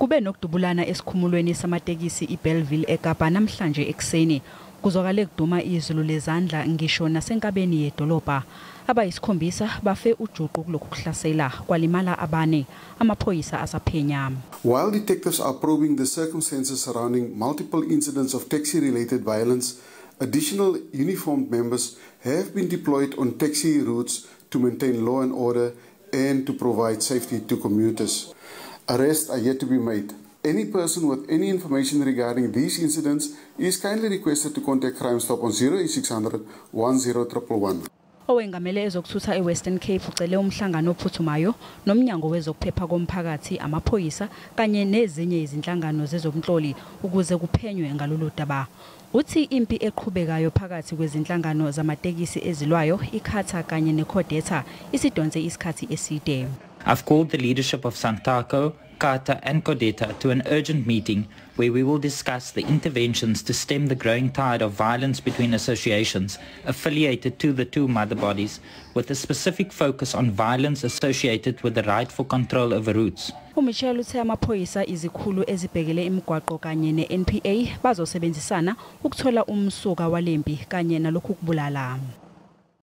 Kube nokudubulana esikhumulweni samatekisi iBellville eKapa namhlanje ekseni. Kuzokale kuduma izulu lezandla ngisho nasenkabeni yedolobha. Abayisikhombisa bafe ujuqu kulokhu kuhlasela kwalimala abane. Amaphoyisa asaphenya. While detectives are probing the circumstances surrounding multiple incidents of taxi-related violence, additional uniformed members have been deployed on taxi routes to maintain law and order and to provide safety to commuters. Arrests are yet to be made. Any person with any information regarding these incidents is kindly requested to contact Crime Stop on 0800 10111. Owengamele ezokuthutha eWestern Cape ucele umhlangano ophuthumayo nomnyango wezokuphepha komphakathi, amaphoyisa kanye nezinye izinhlangano zezomhloli ukuze kuphenywe ngalolu daba. Uthi impi eqhubekayo phakathi kwezinhlangano zamatekisi ezilwayo iCATA kanye neCODESA isidonse isikhathi eside. I've called the leadership of Santaco, iCATA and CODESA to an urgent meeting where we will discuss the interventions to stem the growing tide of violence between associations affiliated to the two mother bodies, with a specific focus on violence associated with the right for control over routes. Umichelle uthe amaphoyisa izikhulu ezibhekele imigwaqo kanye neNPA bazosebenzisana ukuthola umsuka walempi kanye nalokhu kubulala.